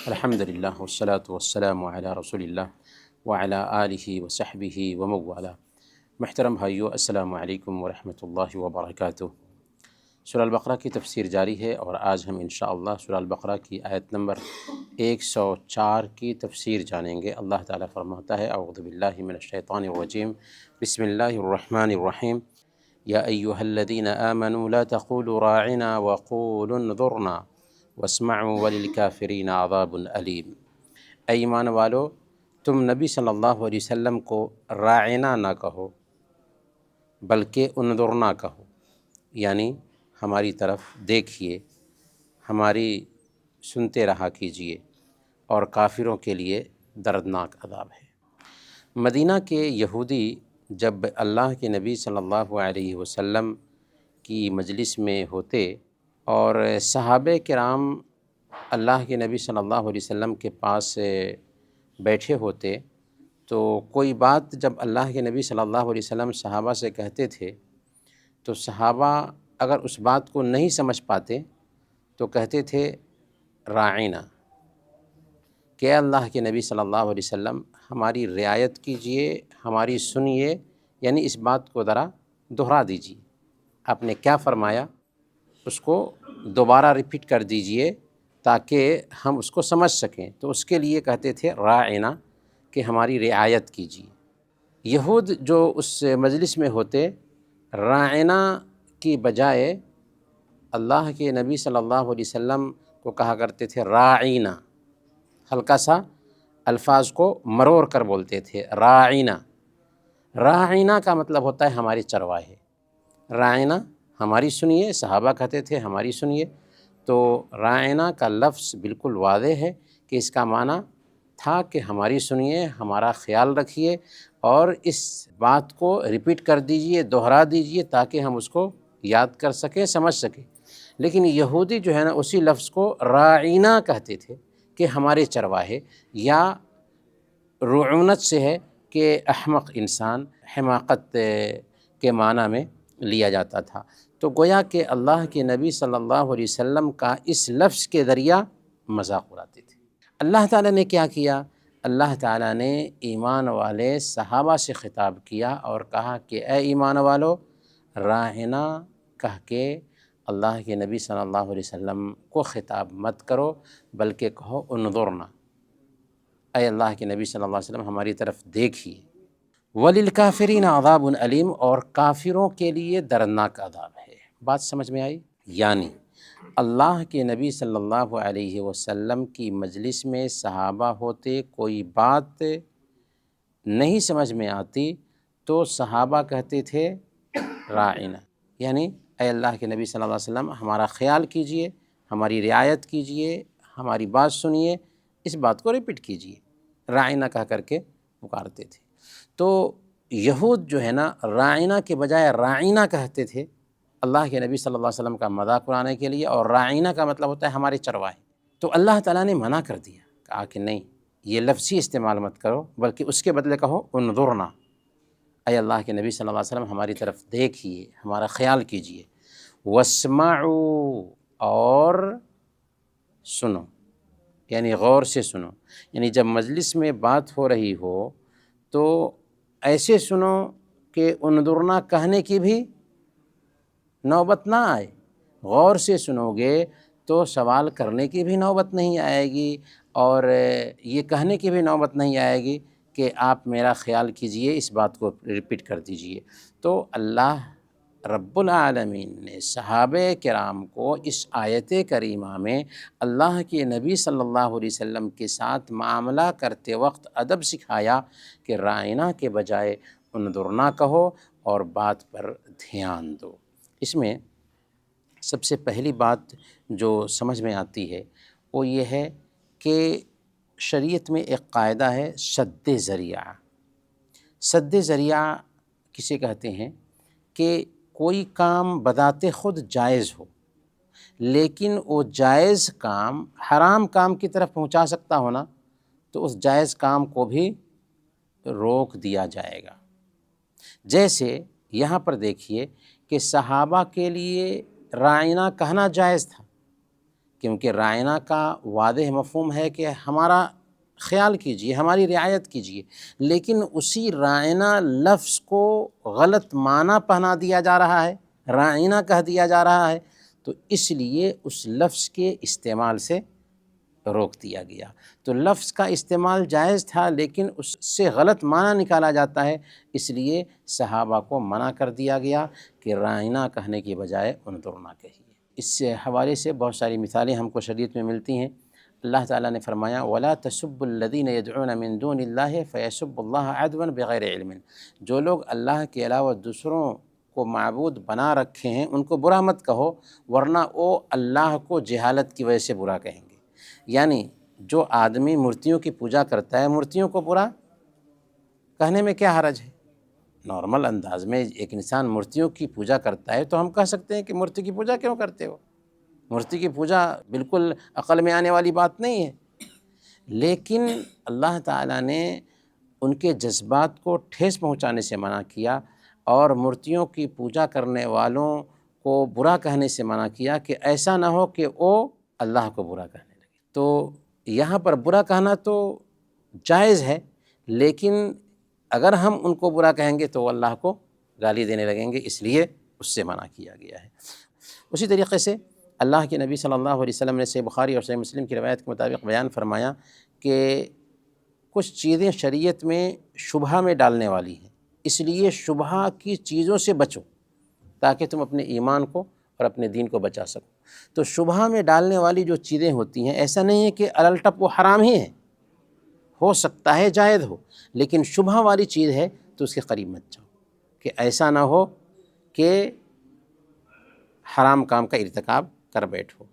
الحمدللہ والصلاة والسلام علی رسول اللہ وعلی آلہ وصحبہ وموالا۔ محترم بھائیو، السلام علیکم ورحمۃ اللہ وبرکاتہ۔ سورہ البقرہ کی تفسیر جاری ہے اور آج ہم انشاءاللہ سورہ البقرہ کی آیت نمبر 104 کی تفسیر جانیں گے۔ اللہ تعالیٰ فرماتا ہے: اعوذ باللہ من الشیطان الرجیم، بسم اللہ الرحمن الرحیم، یا ایہا الذین آمنوا لا تقولوا راعنا وقولوا انظرنا واسمعوا وللکافرین عذاب علیم۔ اے ایمان والو، تم نبی صلی اللہ علیہ وسلم کو راعنا نہ کہو بلکہ انظرنا کہو، یعنی ہماری طرف دیکھیے، ہماری سنتے رہا کیجیے، اور کافروں کے لیے دردناک عذاب ہے۔ مدینہ کے یہودی جب اللہ کے نبی صلی اللہ علیہ وسلم کی مجلس میں ہوتے اور صحابہ کرام اللہ کے نبی صلی اللہ علیہ وسلم کے پاس بیٹھے ہوتے، تو کوئی بات جب اللہ کے نبی صلی اللہ علیہ وسلم صحابہ سے کہتے تھے تو صحابہ اگر اس بات کو نہیں سمجھ پاتے تو کہتے تھے راعنا، کہ اللہ کے نبی صلی اللہ علیہ وسلم ہماری رعایت کیجئے، ہماری سنیے، یعنی اس بات کو ذرا دہرا دیجیے، آپ نے کیا فرمایا اس کو دوبارہ ریپیٹ کر دیجئے تاکہ ہم اس کو سمجھ سکیں۔ تو اس کے لیے کہتے تھے راعنا، کہ ہماری رعایت کیجیے۔ یہود جو اس مجلس میں ہوتے، راعنا کی بجائے اللہ کے نبی صلی اللہ علیہ وسلم کو کہا کرتے تھے راعینا، ہلکا سا الفاظ کو مروڑ کر بولتے تھے راعینا۔ راعینا کا مطلب ہوتا ہے ہمارے چرواہے، راعینا ہماری سنیے، صحابہ کہتے تھے ہماری سنیے۔ تو راعینا کا لفظ بالکل واضح ہے کہ اس کا معنی تھا کہ ہماری سنیے، ہمارا خیال رکھیے، اور اس بات کو ریپیٹ کر دیجئے، دہرا دیجئے تاکہ ہم اس کو یاد کر سکیں، سمجھ سکیں۔ لیکن یہودی جو ہے نا، اسی لفظ کو راعینا کہتے تھے کہ ہمارے چرواہے، یا رعونت سے ہے کہ احمق انسان، حماقت کے معنی میں لیا جاتا تھا۔ تو گویا کہ اللہ کے نبی صلی اللہ علیہ وسلم کا اس لفظ کے ذریعہ مذاق اڑاتے تھے۔ اللہ تعالیٰ نے کیا کیا؟ اللہ تعالیٰ نے ایمان والے صحابہ سے خطاب کیا اور کہا کہ اے ایمان والو، راعنا کہہ کے اللہ کے نبی صلی اللہ علیہ وسلم کو خطاب مت کرو، بلکہ کہو انظرنا، اے اللہ کے نبی صلی اللہ علیہ وسلم ہماری طرف دیکھیے۔ وَلِلْكَافِرِينَ عَذَابٌ عَلِيمٌ، اور کافروں کے لیے دردناک عذاب ہے۔ بات سمجھ میں آئی؟ یعنی اللہ کے نبی صلی اللہ علیہ وسلم کی مجلس میں صحابہ ہوتے، کوئی بات نہیں سمجھ میں آتی تو صحابہ کہتے تھے راعنا، یعنی اے اللہ کے نبی صلی اللہ علیہ وسلم ہمارا خیال کیجئے، ہماری رعایت کیجئے، ہماری بات سنیے، اس بات کو ریپیٹ کیجئے، راعنا کہہ کر کے پکارتے تھے۔ تو یہود جو ہے نا، راعنا کے بجائے راعینا کہتے تھے اللہ کے نبی صلی اللہ علیہ وسلم کا مذاق اڑانے کے لیے، اور راعینا کا مطلب ہوتا ہے ہمارے چرواہے۔ تو اللہ تعالیٰ نے منع کر دیا، کہا کہ نہیں، یہ لفظی استعمال مت کرو، بلکہ اس کے بدلے کہو انظرنا، اے اللہ کے نبی صلی اللہ علیہ وسلم ہماری طرف دیکھیے، ہمارا خیال کیجیے۔ واسمعوا، اور سنو، یعنی غور سے سنو، یعنی جب مجلس میں بات ہو رہی ہو تو ایسے سنو کہ انظرنا کہنے کی بھی نوبت نہ آئے۔ غور سے سنو گے تو سوال کرنے کی بھی نوبت نہیں آئے گی، اور یہ کہنے کی بھی نوبت نہیں آئے گی کہ آپ میرا خیال کیجئے، اس بات کو ریپیٹ کر دیجئے۔ تو اللہ رب العالمین نے صحابہ کرام کو اس آیت کریمہ میں اللہ کے نبی صلی اللہ علیہ وسلم کے ساتھ معاملہ کرتے وقت ادب سکھایا کہ راعنا کے بجائے انظرنا کہو اور بات پر دھیان دو۔ اس میں سب سے پہلی بات جو سمجھ میں آتی ہے وہ یہ ہے کہ شریعت میں ایک قاعدہ ہے سد ذریعہ۔ سد ذریعہ کسے کہتے ہیں؟ کہ کوئی کام بذات خود جائز ہو، لیکن وہ جائز کام حرام کام کی طرف پہنچا سکتا ہونا، تو اس جائز کام کو بھی روک دیا جائے گا۔ جیسے یہاں پر دیکھیے کہ صحابہ کے لیے راعنا کہنا جائز تھا کیونکہ رائنا کا واضح مفہوم ہے کہ ہمارا خیال کیجیے، ہماری رعایت کیجیے، لیکن اسی رائنا لفظ کو غلط معنی پہنا دیا جا رہا ہے، رائنا کہہ دیا جا رہا ہے، تو اس لیے اس لفظ کے استعمال سے روک دیا گیا۔ تو لفظ کا استعمال جائز تھا، لیکن اس سے غلط معنی نکالا جاتا ہے، اس لیے صحابہ کو منع کر دیا گیا کہ رائنا کہنے کی بجائے انظر نہ کہیے۔ اس سے حوالے سے بہت ساری مثالیں ہم کو شریعت میں ملتی ہیں۔ اللہ تعالیٰ نے فرمایا وَلَا تَسُبُّوا الَّذِينَ يَدْعُونَ مِن دُونِ اللَّهِ فَيَسُبُّوا اللَّهَ عَدْوًا بِغَيْرِ علم۔ جو لوگ اللہ کے علاوہ دوسروں کو معبود بنا رکھے ہیں ان کو برا مت کہو، ورنہ وہ اللہ کو جہالت کی وجہ سے برا کہیں گے۔ یعنی جو آدمی مورتیوں کی پوجا کرتا ہے، مورتیوں کو برا کہنے میں کیا حرج ہے؟ نارمل انداز میں ایک انسان مورتیوں کی پوجا کرتا ہے تو ہم کہہ سکتے ہیں کہ مورتی کی پوجا کیوں کرتے ہو؟ مورتی کی پوجا بالکل عقل میں آنے والی بات نہیں ہے، لیکن اللہ تعالیٰ نے ان کے جذبات کو ٹھیس پہنچانے سے منع کیا، اور مورتیوں کی پوجا کرنے والوں کو برا کہنے سے منع کیا کہ ایسا نہ ہو کہ وہ اللہ کو برا کہنے لگے۔ تو یہاں پر برا کہنا تو جائز ہے، لیکن اگر ہم ان کو برا کہیں گے تو وہ اللہ کو گالی دینے لگیں گے، اس لیے اس سے منع کیا گیا ہے۔ اسی طریقے سے اللہ کے نبی صلی اللہ علیہ وسلم نے صحیح بخاری اور صحیح مسلم کی روایت کے مطابق بیان فرمایا کہ کچھ چیزیں شریعت میں شبہہ میں ڈالنے والی ہیں، اس لیے شبہہ کی چیزوں سے بچو تاکہ تم اپنے ایمان کو اور اپنے دین کو بچا سکو۔ تو شبہہ میں ڈالنے والی جو چیزیں ہوتی ہیں، ایسا نہیں ہے کہ الٹپ وہ حرام ہی ہیں، ہو سکتا ہے جائز ہو، لیکن شبہہ والی چیز ہے تو اس کے قریب مت جاؤ، کہ ایسا نہ ہو کہ حرام کام کا ارتکاب کر بیٹھو۔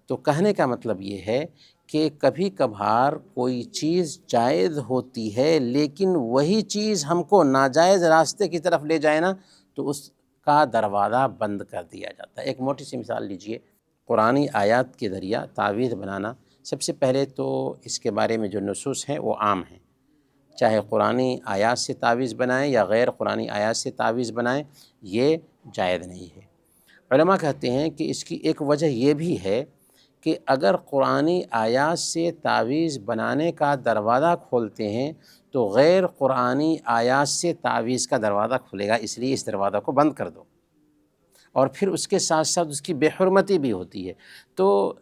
تو کہنے کا مطلب یہ ہے کہ کبھی کبھار کوئی چیز جائز ہوتی ہے، لیکن وہی چیز ہم کو ناجائز راستے کی طرف لے جائے نا، تو اس کا دروازہ بند کر دیا جاتا ہے۔ ایک موٹی سی مثال لیجئے، قرآنی آیات کے ذریعہ تعویذ بنانا۔ سب سے پہلے تو اس کے بارے میں جو نصوص ہیں وہ عام ہیں، چاہے قرآنی آیات سے تعویذ بنائیں یا غیر قرآنی آیات سے تعویذ بنائیں، یہ جائز نہیں ہے۔ علماء کہتے ہیں کہ اس کی ایک وجہ یہ بھی ہے کہ اگر قرآنی آیات سے تعویذ بنانے کا دروازہ کھولتے ہیں تو غیر قرآنی آیات سے تعویذ کا دروازہ کھلے گا، اس لیے اس دروازہ کو بند کر دو، اور پھر اس کے ساتھ ساتھ اس کی بے حرمتی بھی ہوتی ہے۔ تو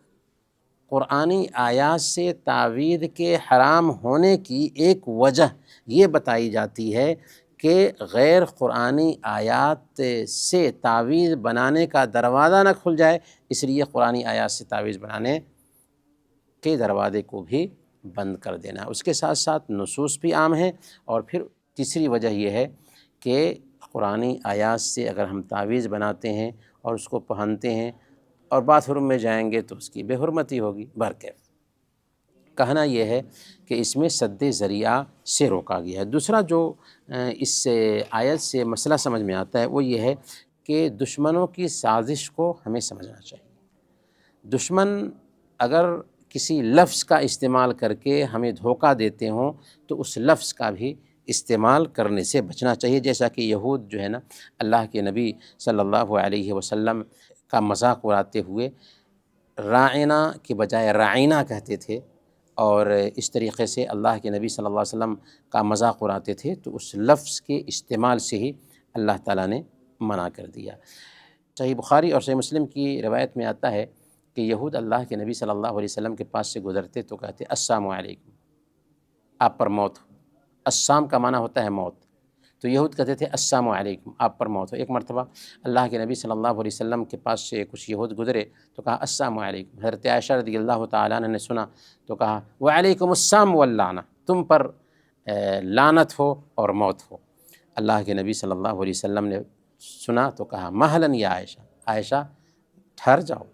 قرآنی آیات سے تعویذ کے حرام ہونے کی ایک وجہ یہ بتائی جاتی ہے کہ غیر قرآنی آیات سے تعویذ بنانے کا دروازہ نہ کھل جائے، اس لیے قرآنی آیات سے تعویذ بنانے کے دروازے کو بھی بند کر دینا۔ اس کے ساتھ ساتھ نصوص بھی عام ہیں، اور پھر تیسری وجہ یہ ہے کہ قرآنی آیات سے اگر ہم تعویذ بناتے ہیں اور اس کو پہنتے ہیں اور باتھ روم میں جائیں گے تو اس کی بے حرمتی ہوگی۔ بہرکیف کہنا یہ ہے کہ اس میں سد ذریعہ سے روکا گیا ہے۔ دوسرا جو اس آیت سے مسئلہ سمجھ میں آتا ہے وہ یہ ہے کہ دشمنوں کی سازش کو ہمیں سمجھنا چاہیے۔ دشمن اگر کسی لفظ کا استعمال کر کے ہمیں دھوکہ دیتے ہوں تو اس لفظ کا بھی استعمال کرنے سے بچنا چاہیے، جیسا کہ یہود جو ہے نا اللہ کے نبی صلی اللہ علیہ وسلم کا مذاق اڑاتے ہوئے رائنا کی بجائے رائنا کہتے تھے، اور اس طریقے سے اللہ کے نبی صلی اللہ علیہ وسلم کا مذاق اڑاتے تھے، تو اس لفظ کے استعمال سے ہی اللہ تعالیٰ نے منع کر دیا۔ صحیح بخاری اور صحیح مسلم کی روایت میں آتا ہے کہ یہود اللہ کے نبی صلی اللہ علیہ وسلم کے پاس سے گزرتے تو کہتے السلام علیکم، آپ پر موت ہو۔ السلام کا معنی ہوتا ہے موت، تو یہود کہتے تھے السلام علیکم، آپ پر موت ہو۔ ایک مرتبہ اللہ کے نبی صلی اللہ علیہ وسلم کے پاس سے کچھ یہود گزرے تو کہا السلام علیکم۔ حضرت عائشہ رضی اللہ تعالیٰ عنہ نے سنا تو کہا وعلیکم السلام واللعنہ، تم پر لعنت ہو اور موت ہو۔ اللہ کے نبی صلی اللہ علیہ وسلم نے سنا تو کہا مہلاً یا عائشہ، عائشہ ٹھہر جاؤ،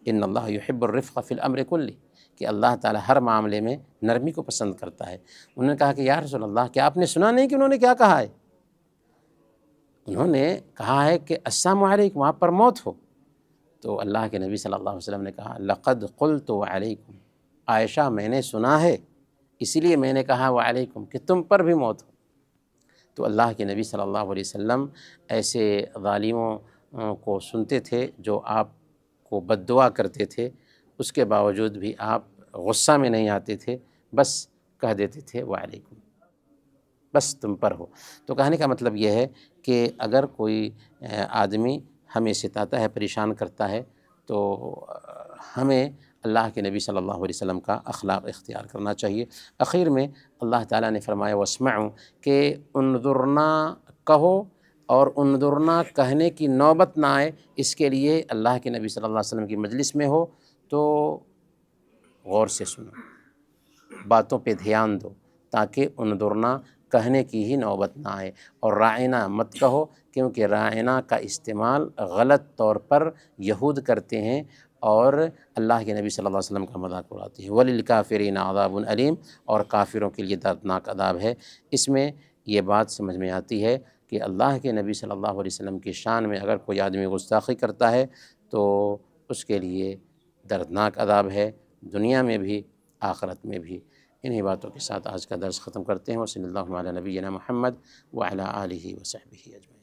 ان اللہ یحب الرفق فی الامر کلہ، کہ اللہ تعالیٰ ہر معاملے میں نرمی کو پسند کرتا ہے۔ انہوں نے کہا کہ یا رسول اللہ، کیا آپ نے سنا نہیں کہ انہوں نے کیا کہا ہے؟ انہوں نے کہا ہے کہ السلام علیکم، آپ پر موت ہو۔ تو اللہ کے نبی صلی اللہ علیہ وسلم نے کہا لقد قلت وعلیکم، عائشہ میں نے سنا ہے، اسی لیے میں نے کہا وعلیکم، کہ تم پر بھی موت ہو۔ تو اللہ کے نبی صلی اللہ علیہ وسلم ایسے ظالموں کو سنتے تھے جو آپ کو بد دعا کرتے تھے، اس کے باوجود بھی آپ غصہ میں نہیں آتے تھے، بس کہہ دیتے تھے وعلیکم، بس تم پر ہو۔ تو کہنے کا مطلب یہ ہے کہ اگر کوئی آدمی ہمیں ستاتا ہے، پریشان کرتا ہے، تو ہمیں اللہ کے نبی صلی اللہ علیہ وسلم کا اخلاق اختیار کرنا چاہیے۔ اخیر میں اللہ تعالیٰ نے فرمایا واسمعوا کہ انظرنا کہو، اور انظرنا کہنے کی نوبت نہ آئے، اس کے لیے اللہ کے نبی صلی اللہ علیہ وسلم کی مجلس میں ہو تو غور سے سنو، باتوں پہ دھیان دو، تاکہ انظرنا کہنے کی ہی نوبت نہ آئے۔ اور رائنا مت کہو، کیونکہ رائنا کا استعمال غلط طور پر یہود کرتے ہیں اور اللہ کے نبی صلی اللہ علیہ وسلم کا مذاق اڑاتے ہیں۔ وَلِلْكَافِرِينَ عَذَابٌ أَلِيمٌ، اور کافروں کے لیے دردناک عذاب ہے۔ اس میں یہ بات سمجھ میں آتی ہے کہ اللہ کے نبی صلی اللہ علیہ وسلم کی شان میں اگر کوئی آدمی گستاخی کرتا ہے تو اس کے لیے دردناک عذاب ہے، دنیا میں بھی آخرت میں بھی۔ انہی باتوں کے ساتھ آج کا درس ختم کرتے ہیں۔ وصلی اللہ علی نبینا محمد وعلی آلہ وصحبہ اجمعین۔